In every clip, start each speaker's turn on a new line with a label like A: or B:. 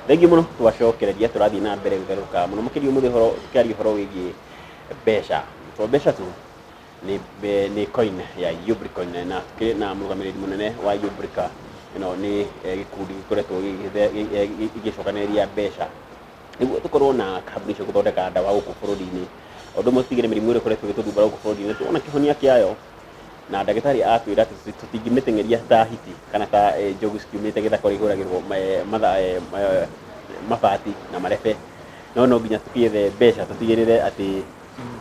A: Thengi muno twacokereria turathi na mbere gutherũka muno makĩria mũthĩ horo tukiaria horo wĩgiĩ mbeca. Mbeca tu ni coin ya Uhuri coin na tukiri na mũrũgamĩrĩri mũnene wa Uhuri ĩno nĩ gĩkundi gĩkoretwo gĩgĩcokanĩrĩria mbeca nĩguo tũkorwo na kambuni cia gũthondeka ndawa gũkũ bũrũri-inĩ. Ũndũ ũmwe tũtigĩre mĩrimũ ĩrĩa ĩkoretwo ĩgĩtũthumbũra gũkũ bũrũri-inĩ tuona kĩhonia kĩayo, na ndagĩtarĩ atwĩra atĩ tũtingĩmĩteng'eria ta hiti kana ta njogu cikiumĩte gĩthaka ũrĩa ihũragĩrwo mabati na marebe, no nginya tũkiethe mbeca tũtigĩrĩre atĩ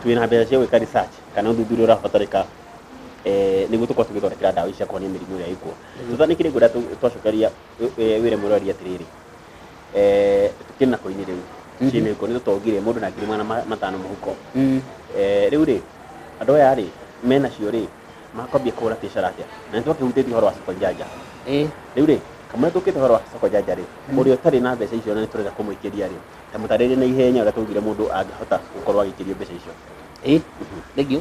A: twĩna mbeca cia gwĩka research kana ũthuthuria ũrabatarĩka nĩguo tũkorwo tũgĩthondekera ndawa cia kũhonia mĩrimũ ĩrĩa ĩkuo. Tũthanĩkire ngũrĩa twacokeria wĩre mũrori atĩrĩrĩ, tũkĩrĩ na koini rĩu ciĩna iko nĩ tũtongire mũndũ na ngiri matano mũhuko. Rĩu rĩ andũ aya rĩ menacio rĩ makwambia kũgũra biacara atĩa, na nĩtwakĩhutĩtie ũhoro wa soko njanja. Rĩu rĩ kamũira tũkĩte ũhoro wa soko njanja rĩ, ũrĩa ũtarĩ na mbeca icio na nĩtũrenda kũmũikĩria rĩ, ta mũtarĩrie na ihenya ũrĩa tũgire mũndũ angĩhota gũkorwo agĩikĩrio mbeca icio.
B: Thengio.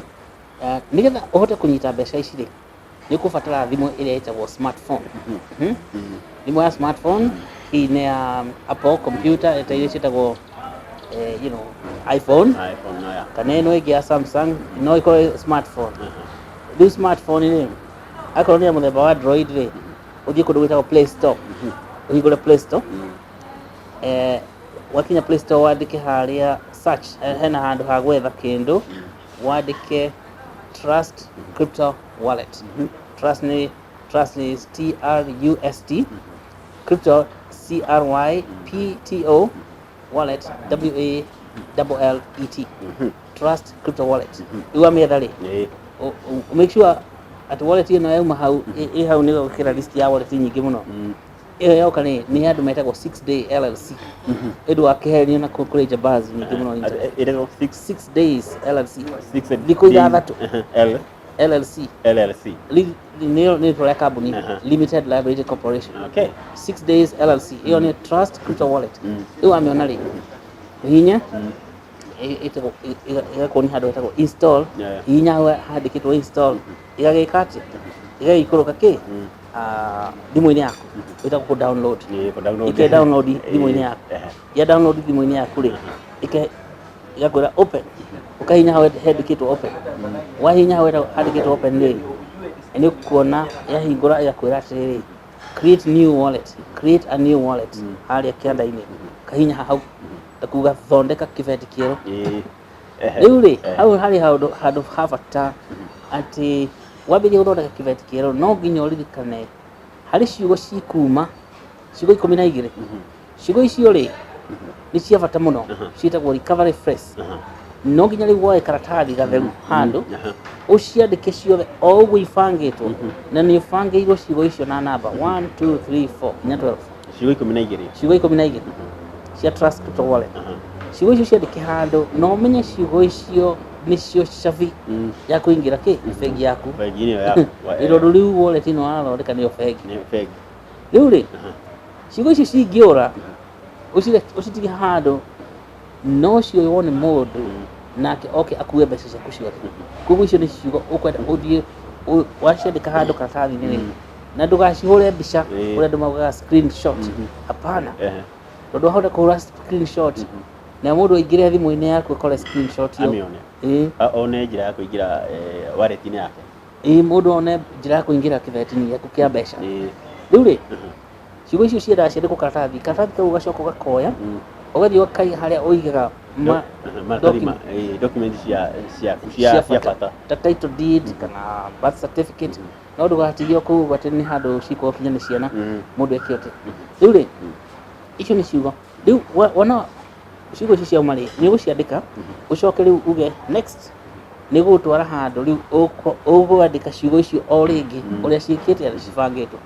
B: Nĩgetha ũhote kũnyita mbeca ici rĩ nĩ ũkũbatara thimũ ĩrĩa ĩtagwo smartphone. Thimũ ya smartphone hii nĩ ya Apple computer ĩta iria ciĩtagwo iPhone kana ĩno ĩngĩ ya Samsung no ĩkorwo smartphone. Rĩu smartphone rĩ akorwo nĩ ya mũthemba wa Android rĩ ũthiĩ kũndũ gwĩtagwo Play Store, ũhingũre Play Store. Wakinya Play Store wandĩke harĩa search, hena handũ ha gwetha kĩndũ wandĩke Trust Crypto Wallet. Trust ni TRUST, Crypto CRYPTO, Wallet WALLET. Trust Crypto Wallet. Iwa mietha rĩ make sure at wallet ĩno yauma hau hau nĩ gũkĩra list ya wallet nyingĩ mũno. Iyo yoka nĩ andũ metagwo 6 day LLC. Edu akĩheria na kũrĩ jabaz nyingĩ mũno.
A: Ĩrego
B: 6 days LLC.
A: 6
B: thikũ ithathatũ LLC. Ni tũrĩa kambuni Limited Liability Corporation. 6 days LLC. Iyo ni Trust Crypto Wallet. Iyo amĩona rĩ hinya ĩgakorwo nĩ handũ hetagwo install. Hinya handĩkĩtwo install igagĩka atĩ igaikũrũka kĩ thimũ-inĩ yaku ĩtagwo download. Ike download thimũ-inĩ yaku. Ya download thimũ-inĩ yaku rĩ igakwĩra open, ũkahinya hau handĩkĩtwo open. Wahinya hau handĩkĩtwo open rĩ nĩ ũkuona yahingũra ĩgakwĩra atĩrĩrĩ create new wallet, create a new wallet harĩa kĩanda-inĩ. Kahinya hau kuga thondeka kĩbeti kĩerũ. Rĩu rĩ hau harĩ handũ ha bata atĩ wambĩrĩrie gũthondeka kĩbeti kĩerũ no nginya ũririkane harĩ ciugo cikuma ciugo 12. Ciugo icio rĩ nĩ cia bata mũno ciĩtagwo recovery phrase. No nginya rĩu woe karatathi gatheru handũ ũciandĩke ciothe o ũguo ibangĩtwo na nĩ ũbangĩirwo ciugo icio na namba 1 2 3 4 nginya 12.
A: Ciugo 12.
B: Ciugo 12 cia Trust Crypto Wallet. Ciugo icio ciandĩke handũ no ũmenye ciugo icio nĩcio cabi ya kũingĩra bengi yaku.
A: Bengi-inĩ yaku.
B: Irondo rĩu wallet ĩno warathondeka nĩyo bengi. Rĩu rĩ ciugo icio cingĩũra ũcitige handũ no cio wone mũndũ nake oke akue mbeca ciaku ciothe. Koguo icio nĩ ciugo ũkwenda ũthiĩ waciandĩka handũ karatathi-inĩ rĩ na ndũgacihũre mbica ũrĩa andũ maugaga screenshot. Hapana, tondũ wahota kũhũra screenshot na mũndũ aingĩre thimũ-inĩ yaku akore screenshot iyo
A: one njĩra ya kũingĩra wallet-inĩ yake.
B: Mũndũ one njĩra ya kũingĩra kĩbeti-inĩ gĩaku kĩa mbeca. Rĩu rĩ ciugo icio ciendaga ciandĩkwo karatathi kau ũgacoka ũgakoya ũgathiĩ ũkaiga harĩa ũigaga
A: document cia bata
B: ta title deed kana birth certificate. No ndũgatigio kũu atĩ nĩ handũ cikwo kinya nĩ ciana mũndũ ekĩote. Rĩu rĩ icio nĩ ciugo. Rĩu wona ciugo icio ciauma rĩ nĩ ũgũciandĩka ũcoke rĩu uge next nĩ gũtwara handũ rĩu ũgwandĩka ciugo icio o rĩngĩ ũrĩa ciĩkĩte cibangĩtwo.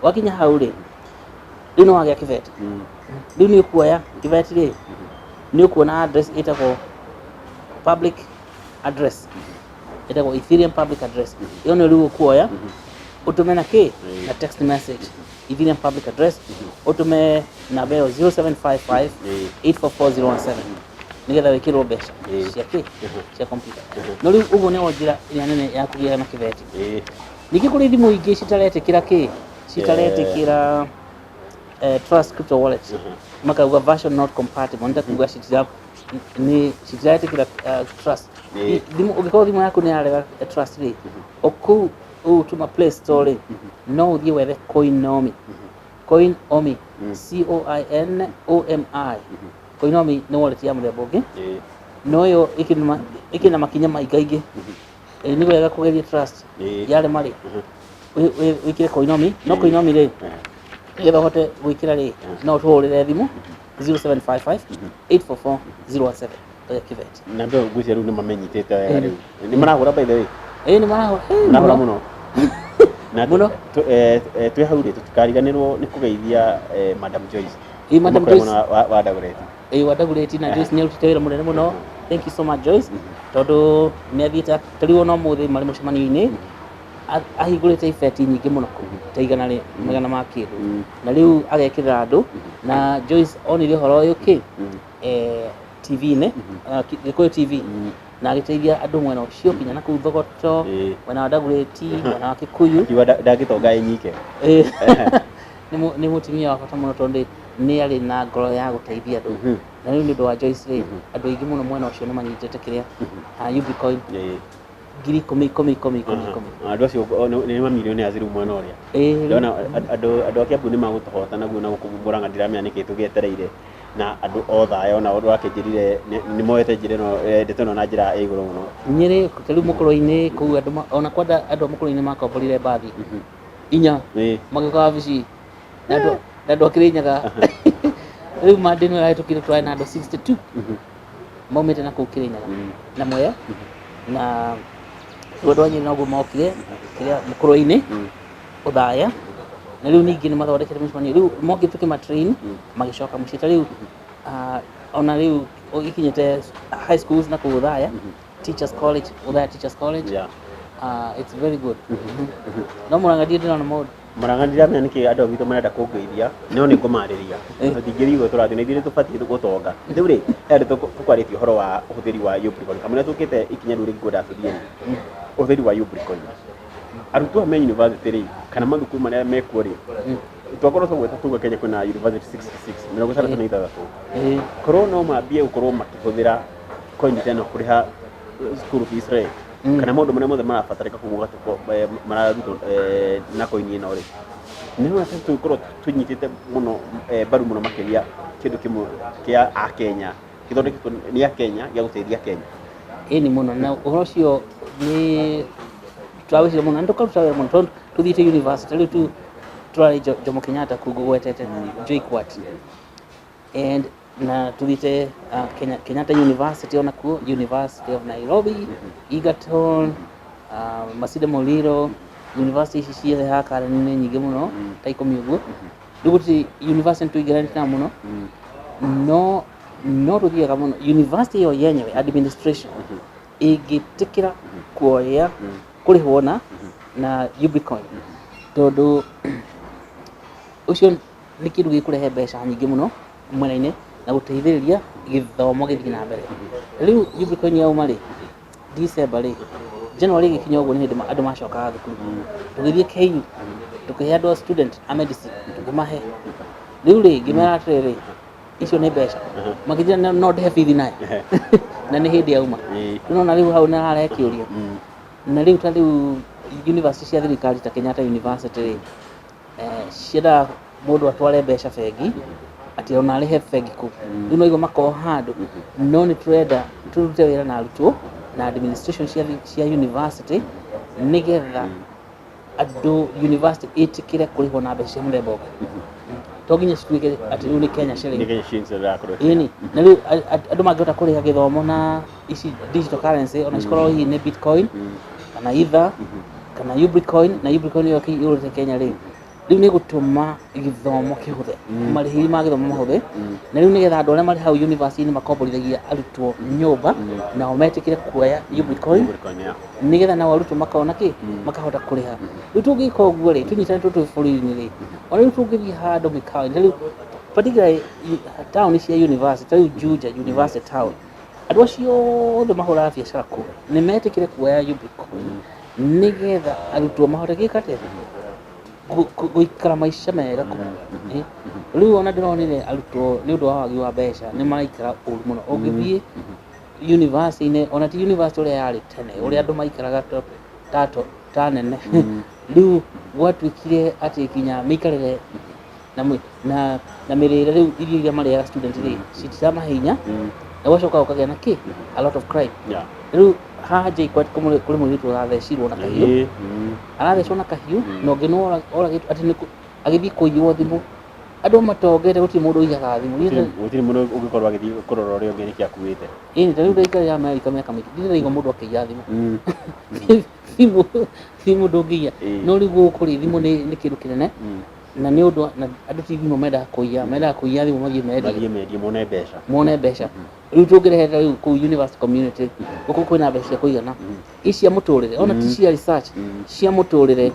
B: Wakinya hau rĩ rĩu nĩ wagĩa kĩbeti. Rĩu nĩ ũkuoya kĩbeti rĩ nĩ ũkuona address ĩtagwo public address, ĩtagwo Ethereum public address. Iyo nĩ rĩu ũkuoya ũtume na kĩ na text message Ethereum public address ũtume namba ĩyo 0755 844017 nĩgetha wĩkĩrwo mbeca cia computer. No rĩu ũguo nĩyo njĩra ĩrĩa nene ya kũgĩa na kĩbeti. Ningĩ kũrĩ thimũ ingĩ citaretĩkĩra citaretĩkĩra trust crypto wallet makauga version not compatible nda kuga ni shitiraite kila trust dimu ugikorwo thimu yaku ni yarega trust ri oku utuma play store no uthie wethe coinomi coinomi COINOMI coinomi ni wallet ya muthemba ungi no yo ikina makinya maingaingi ni wega kugeria trust yale mari wikire coinomi no coinomi ri getha hote gwikira ri no tuhurire thimu 0755 844 017 kivet
A: na ndo gucia riu ni mamenyitete wega riu ni maragura by the way
B: ni maragura
A: muno na muno twi hau ri tutikariganirwo ni kugeithia Madam Joyce
B: Madam Joyce
A: wa Dagureti
B: wa Dagureti na Joyce ni utite wira munene muno thank you so much Joyce tondu ni athiite tariwo no muthi mari mucemanio-ini ahingurite ifeti nyingi muno taigana ri magana ma kindu na riu agekirira andu na Joyce onire horo uyu ki TV ne Gikuyu TV na agiteithia andu mwena ucio kinya na kuu Thogoto mwena wa Dagureti mwena wa Gikuyu
A: ndagitonga nyike
B: ni mutimia wa bata muno tondu ni ari na ngoro ya guteithia andu na riu ni wa Joyce ri andu aingi muno mwena ucio ni manyitete kiria Bitcoin ngiri komi
A: andu acio ni mamilioni ya ziru mwena uria ndona andu akiambu ni magutohota naguo na gukumbura ndiramenya niki tugietereire na andu othayo na andu akinjirire ni moete njire no ndete no na njira iguru muno
B: nyiri kutari mukoro-ini kuu andu ona kwenda andu mukoro-ini makomborire bathi inya magika bici na andu akirinyaga riu madini ya tukire twa na andu 62 maumite na kuu kirinyaga na moya na wadwanye naguo mokire kiria mukoro-ini uthaya na riu ningi ni mathondekete micemani riu mokite kima train magicoka mucita riu ona riu ikinyete high schools na kuthaya teachers college uthaya teachers college it's very good no murangadia ndina na mod
A: marangandira mena niki andu gitu marenda kungeithia no ni ngumariria tutingirigo turathi ni thire tubatie gutonga riu ri ende tukwaritio horo wa uhuthiri wa Ubricoin kamwe tukite ikinya riu ringi ndacuthie uhuthiri wa Ubricoin arutwo a university ri kana mathukuru maria mekuo ri twakorwo twagweta tuga Kenya kwina university 66 63 korwo no mambie gukorwo makihuthira coin teno kuriha school fees ri kana maundu maria mothe marabatarika kuguga tuko mararutwo na coin ino ri ni no ati tukorwo tunyitite muno baru muno makiria kindu kimwe kia a Kenya kithondeketwo ni a Kenya gia guteithia Kenya
B: ni muno na uhoro cio ni twawicire muno ndo karuta muno tondu tuthiite university riu tu twari Jomo Kenyatta kugwetete JKUAT and na tuthiite Kenyatta University ona kuo University of Nairobi Egerton Masinde Muliro university ici ciothe haka nene nyingi muno ta ikumi uguo riu university tuigeranite na muno no tuthiaga muno university yo yenyewe administration igitikira kuoya kurihwo na Ubricoin tondu ucio ni kindu gikurehe mbeca nyingi muno mwena-ini na guteithiriria githomo githii na mbere riu Ubricoin yauma ri December ri January gikinya uguo ni hindi andu macokaga thukuru tugithie KU tukihe andu student a medicine tukimahe riu ri ngimera atiriri icio ni mbeca makijira no ndehe bithi nae na ni hindi yauma tunona riu hau na ara kiuria na riu ta riu university cia thirikari ta Kenyatta University cienda mundu atware mbeca bengi ati ona arihe bengi ku riu no igo mako handu no ni turenda turute wira na arutwo na administration cia university nigetha andu university itikire kurihwo na mbeca muthemba ucio toginya cituike ati riu ni Kenya shilling ini na riu andu mangihota kuriha githomo na ici digital currency ona cikorwo hihi ni Bitcoin kana Ether kana Ubricoin na Ubricoin yo kiurite Kenya riu ni gutuma githomo kihuthe marihiri ma githomo mahuthe na riu nigetha andu aria mari hau university ni makomborithagia arutwo nyumba na ometikire kuoya Ubricoin nigetha na arutwo makona ki makahota kuriha riu tungika uguo ri tunyitane tutu bũrũri-inĩ ri ona riu tungithie handu mikawa riu particularly town cia university riu Juja University town andu acio othe mahuraga biacara ku ni metikire kuoya Ubricoin nigetha arutwo mahote gikate guikara maisha mega riu ona ndironire arutwo ni undu wa wagi wa mbeca ni maraikara uru muno ungithie university ona ti university uria yari tene uria andu maikaraga ta nene riu gwatuikire ati kinya mikarire na mirire riu iria mariaga student ri citiramahinya na wacoka ukagia na ki a lot of crime riu haja ikwati kuri muritu arathecirwo na kahiu arathecwo na kahiu na ungi no oragitwo ati ni agithii kuiywo thimu andu matongete guti mundu igaga thimu
A: gutiri mundu ungikorwo agithii kurora uria ungi niki akuite
B: riu ndaikari ya Amerika miaka mingi ndiraigua mundu akiya thimu thimu ndungiya no riu gukuri thimu ni kindu kinene na ni undu andu ti thimu menda kuiya thimu magie mendie mone mbeca riu tungirehera riu ku university community guku kwina mbeca kuigana icia muturire ona ti cia research cia muturire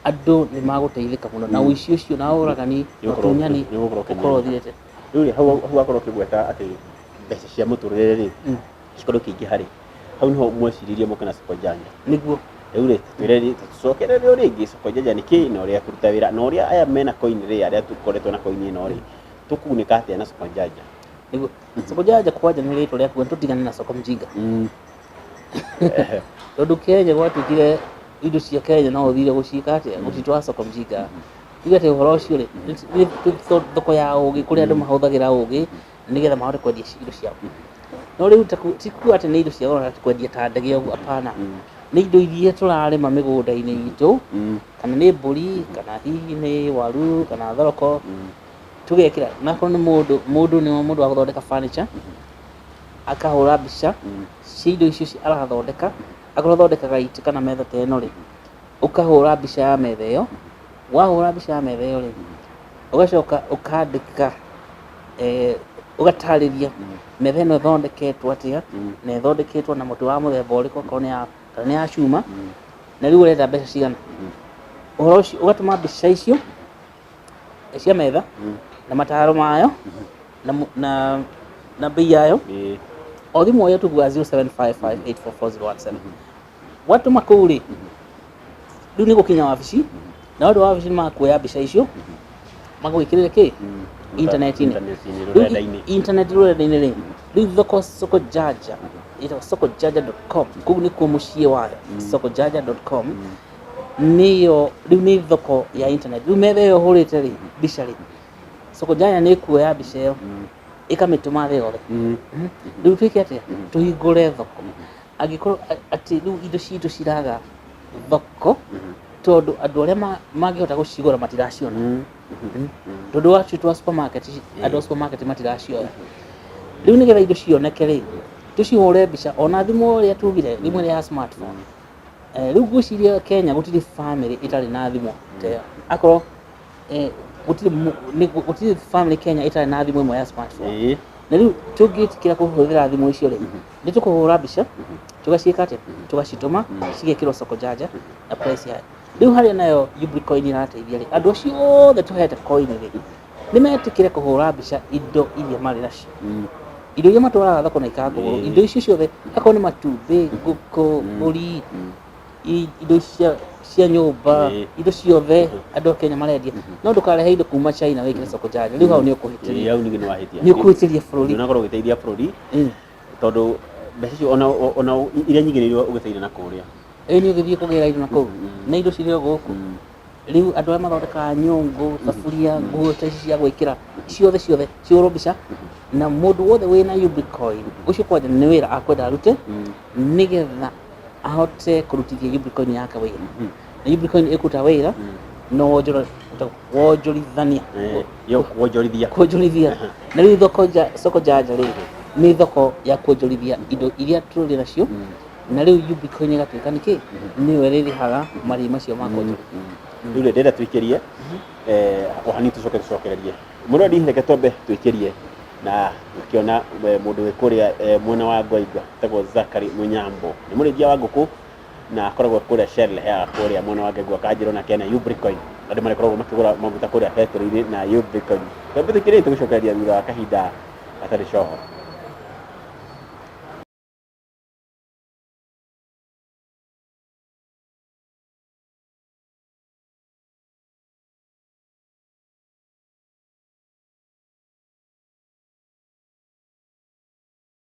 B: andu ni maguteithika muno na uici ucio na uragani tunyani ukorwo thirete
A: riu hau akorwo kigweta ati mbeca cia muturire ri cikorwo kiingihari hau niho mweciririe mukana sipojanja
B: niguo
A: riu ri twireri tucokere riu ringi sipojanja niki na uria kuruta wira na uria aya mena coin ri aria tukoretwo na coin ino ri tukunika atia na sipojanja
B: niguo sipojanja kwaja ni rito ria kuwa tutigane na soko mjinga tondu Kenya gwatuikire indo cia Kenya no uthire gucika atia gutitwa soko mjinga igate uhoro ucio ri thoko ya ugi kuri andu mahuthagira ugi nigetha mahote kwendia indo ciao no riu tiku ati ni indo cia goro ati kwendia ta ndege uguo apana ni indo iria turarima migunda-ini itu kana ni mburi kana hihi ni waru kana thoroko tugekira na ko ni mundu ni mundu wa guthondeka furniture akahura mbica cia indo icio arathondeka agothondekaga iti kana metha ta ino ri ukahura mbica ya metha iyo wahura mbica ya metha iyo ri ugacoka ukandika ugatariria metha ino thondeketwo atia na ithondeketwo na mutu wa muthemba uriku ko ni ya cuma na riu urenda mbeca cigana uhoro ucio ugatuma mbica icio cia metha na mataro mayo na bei yayo o thimu yo tugua 0755844017 watu makuri riu ni gukinya wabici na watu wabici makuoya mbica icio magwikirire ki internet-ini internet rurenda-ini ri riu soko jaja ita sokojaja.com kugu ni kuo mucie wayo sokojaja.com niyo riu ni thoko ya internet riu metha yo hurite ri mbica ri sokojaja ni kuoya mbica iyo ikamituma thi yothe riu twike atia tuhingure thoko agikorwo ati riu indo citu ciraga thoko tondu andu aria mangihota gucigura matiraciona tondu wacu twa supermarket andu supermarket matiracioya riu nigetha indo cioneke ri tucihure mbica ona thimu ria tugire thimu ya smartphone riu guciria Kenya gutiri family itari na thimu te akorwo gutiri family Kenya itari na thimu imwe ya smartphone na riu tungitikira kuhuthira thimu icio ri ni tukuhura mbica tugaciika atia tugacituma cigekirwo soko jaja na price ya riu haria nayo Ubicoin irateithia ri andu acio othe tuhete coin ri ni metikire kuhura mbica indo iria mari nacio indo iria matwaraga thoko na ikagurwo indo icio ciothe akorwo ni matumbi nguku mburi indo cia nyumba indo ciothe andu Kenya marendia no ndukarehe indo kuma China wikire soko jaja riu hau ni ukuhitiria
A: hau ni wahitia
B: ni ukuhitiria bururi
A: unakorwo giteithia bururi tondu mbeca icio ona iria nyingirirwo ugiteithia na kuria
B: ni ugithie kugira indo na kuu na indo cirio guku riu andu aria mathondekaga nyungu thaburia nguo ta ici cia gwikira ciothe ciurwo mbica na mundu wothe wina Ubicoin ucio kwanja ni wira akwenda arute nigetha ahote kurutithia Ubicoin yake wira na Ubicoin ikuta wira no wonjorithania kuonjorithia na riu soko jaja ri ni thoko ya kuonjorithia indo iria turi nacio na riu Ubicoin igatuika niki niwe ririhaga mari macio ma kuonjorithia
A: riu ndenda twikirie ohani tucokererie muno ndihireke twambe twikirie na ukiona mundu wi kuria mwena wa Ngoigwa tagwo Zakari Munyambo ni murithia wa nguku na akoragwo kuria Shell ya kuria mwena wa Ngoigwa kanjiro na kena Ubicoin andu makoragwo makigura maguta kuria factory-ini na Ubicoin twambe twikirie tugucokereria thutha wa kahinda gatari coho.